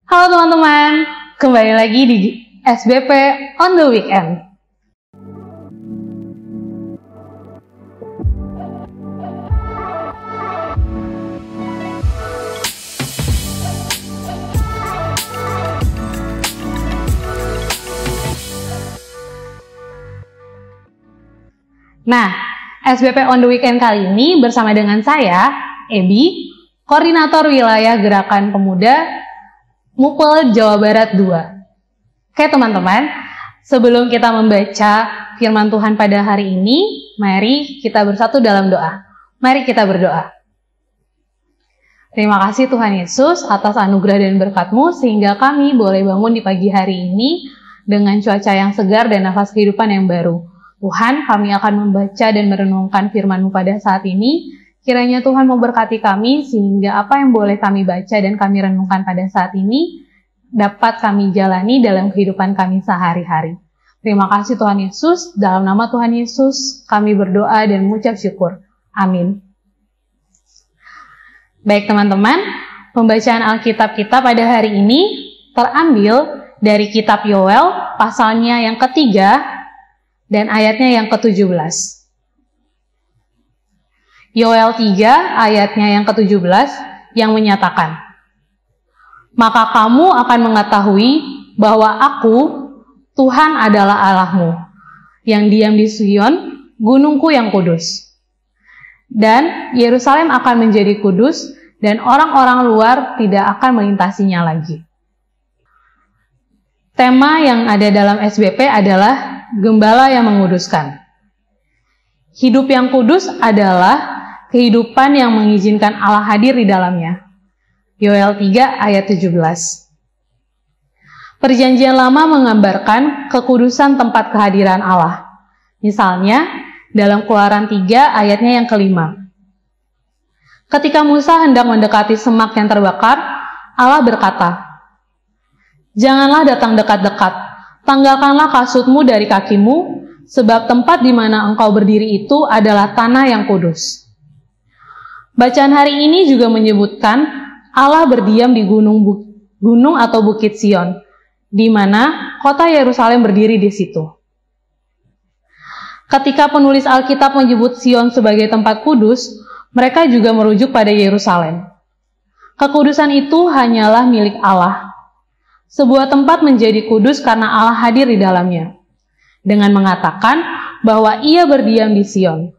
Halo teman-teman, kembali lagi di SBP on the Weekend. Nah, SBP on the Weekend kali ini bersama dengan saya, Ebi, Koordinator Wilayah Gerakan Pemuda Mupel Jawa Barat 2. Oke teman-teman, sebelum kita membaca firman Tuhan pada hari ini, mari kita bersatu dalam doa. Mari kita berdoa. Terima kasih Tuhan Yesus atas anugerah dan berkat-Mu sehingga kami boleh bangun di pagi hari ini dengan cuaca yang segar dan nafas kehidupan yang baru. Tuhan, kami akan membaca dan merenungkan firman-Mu pada saat ini. Kiranya Tuhan memberkati kami sehingga apa yang boleh kami baca dan kami renungkan pada saat ini dapat kami jalani dalam kehidupan kami sehari-hari. Terima kasih Tuhan Yesus, dalam nama Tuhan Yesus kami berdoa dan mengucap syukur. Amin. Baik teman-teman, pembacaan Alkitab kita pada hari ini terambil dari kitab Yoel pasalnya yang ketiga dan ayatnya yang ke-17. Yoel 3 ayatnya yang ke-17 yang menyatakan, "Maka kamu akan mengetahui bahwa aku, Tuhan adalah Allahmu, yang diam di Sion, gunungku yang kudus. Dan Yerusalem akan menjadi kudus, dan orang-orang luar tidak akan melintasinya lagi." Tema yang ada dalam SBP adalah Gembala yang menguduskan. Hidup yang kudus adalah kehidupan yang mengizinkan Allah hadir di dalamnya. Yoel 3 ayat 17. Perjanjian Lama menggambarkan kekudusan tempat kehadiran Allah. Misalnya, dalam Keluaran 3 ayatnya yang kelima. Ketika Musa hendak mendekati semak yang terbakar, Allah berkata, "Janganlah datang dekat-dekat. Tanggalkanlah kasutmu dari kakimu, sebab tempat di mana engkau berdiri itu adalah tanah yang kudus." Bacaan hari ini juga menyebutkan Allah berdiam di gunung atau bukit Sion, di mana kota Yerusalem berdiri di situ. Ketika penulis Alkitab menyebut Sion sebagai tempat kudus, mereka juga merujuk pada Yerusalem. Kekudusan itu hanyalah milik Allah. Sebuah tempat menjadi kudus karena Allah hadir di dalamnya. Dengan mengatakan bahwa Ia berdiam di Sion,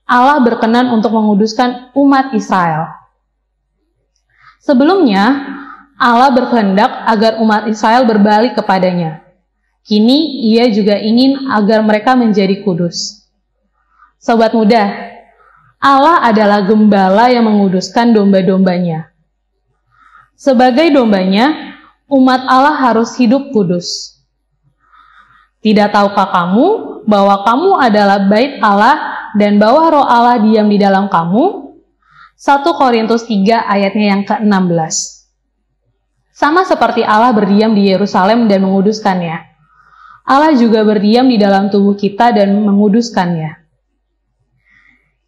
Allah berkenan untuk menguduskan umat Israel. Sebelumnya, Allah berkehendak agar umat Israel berbalik kepadanya. Kini, Ia juga ingin agar mereka menjadi kudus. Sobat muda, Allah adalah gembala yang menguduskan domba-dombanya. Sebagai dombanya, umat Allah harus hidup kudus. Tidak tahukah kamu bahwa kamu adalah bait Allah dan bahwa roh Allah diam di dalam kamu? 1 Korintus 3 ayatnya yang ke-16. Sama seperti Allah berdiam di Yerusalem dan menguduskannya, Allah juga berdiam di dalam tubuh kita dan menguduskannya.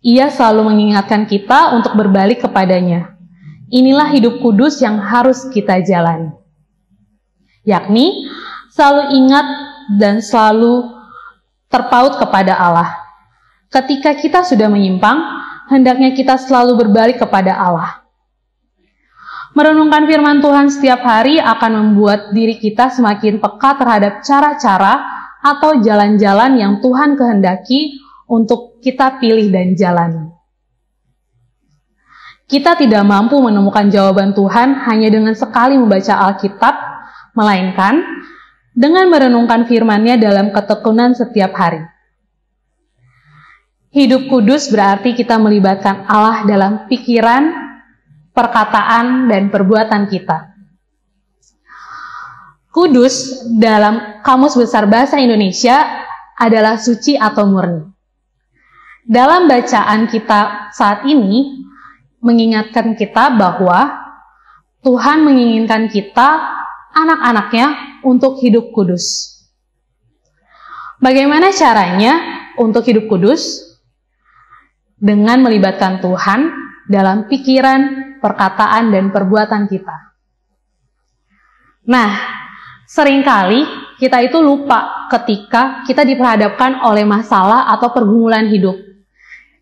Ia selalu mengingatkan kita untuk berbalik kepadanya. Inilah hidup kudus yang harus kita jalani. Yakni, selalu ingat dan selalu terpaut kepada Allah. Ketika kita sudah menyimpang, hendaknya kita selalu berbalik kepada Allah. Merenungkan firman Tuhan setiap hari akan membuat diri kita semakin peka terhadap cara-cara atau jalan-jalan yang Tuhan kehendaki untuk kita pilih dan jalani. Kita tidak mampu menemukan jawaban Tuhan hanya dengan sekali membaca Alkitab, melainkan dengan merenungkan firman-Nya dalam ketekunan setiap hari. Hidup kudus berarti kita melibatkan Allah dalam pikiran, perkataan, dan perbuatan kita. Kudus dalam Kamus Besar Bahasa Indonesia adalah suci atau murni. Dalam bacaan kita saat ini, mengingatkan kita bahwa Tuhan menginginkan kita, anak-anaknya, untuk hidup kudus. Bagaimana caranya untuk hidup kudus? Dengan melibatkan Tuhan dalam pikiran, perkataan, dan perbuatan kita. Nah, seringkali kita itu lupa ketika kita diperhadapkan oleh masalah atau pergumulan hidup.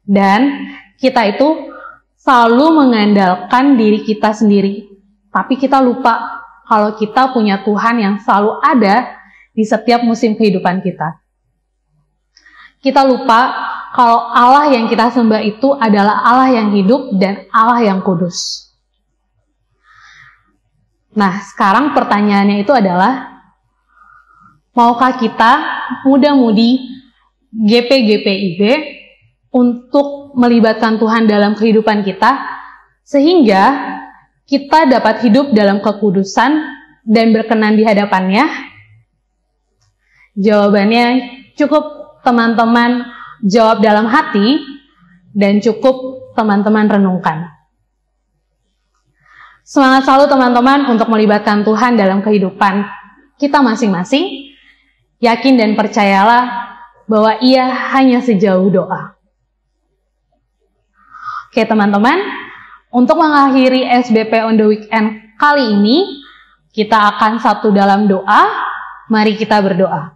Dan kita itu selalu mengandalkan diri kita sendiri. Tapi kita lupa kalau kita punya Tuhan yang selalu ada di setiap musim kehidupan kita. Kita lupa kalau Allah yang kita sembah itu adalah Allah yang hidup dan Allah yang kudus. Nah, sekarang pertanyaannya itu adalah, maukah kita muda-mudi GP-GPIB untuk melibatkan Tuhan dalam kehidupan kita, sehingga kita dapat hidup dalam kekudusan dan berkenan di hadapannya? Jawabannya cukup teman-teman jawab dalam hati dan cukup teman-teman renungkan. Semangat selalu teman-teman untuk melibatkan Tuhan dalam kehidupan kita masing-masing. Yakin dan percayalah bahwa Ia hanya sejauh doa. Oke teman-teman, untuk mengakhiri SBP on the Weekend kali ini, kita akan satu dalam doa. Mari kita berdoa.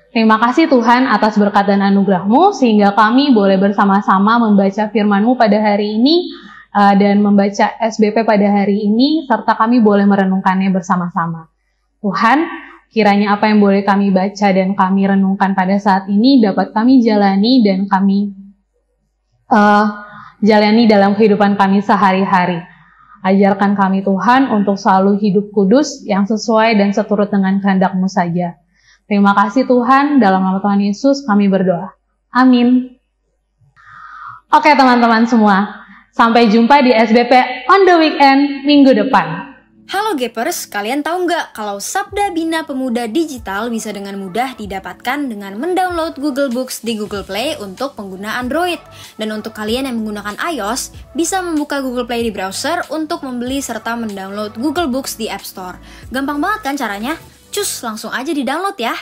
Terima kasih Tuhan atas berkat dan anugerah-Mu, sehingga kami boleh bersama-sama membaca firman-Mu pada hari ini, dan membaca SBP pada hari ini, serta kami boleh merenungkannya bersama-sama. Tuhan, kiranya apa yang boleh kami baca dan kami renungkan pada saat ini, dapat kami jalani dan kami jalani dalam kehidupan kami sehari-hari. Ajarkan kami Tuhan untuk selalu hidup kudus yang sesuai dan seturut dengan kehendak-Mu saja. Terima kasih Tuhan, dalam nama Tuhan Yesus kami berdoa. Amin. Oke teman-teman semua, sampai jumpa di SBP on the Weekend minggu depan. Halo Gapers, kalian tahu nggak kalau Sabda Bina Pemuda Digital bisa dengan mudah didapatkan dengan mendownload Google Books di Google Play untuk pengguna Android. Dan untuk kalian yang menggunakan iOS, bisa membuka Google Play di browser untuk membeli serta mendownload Google Books di App Store. Gampang banget kan caranya? Cus, langsung aja di-download ya!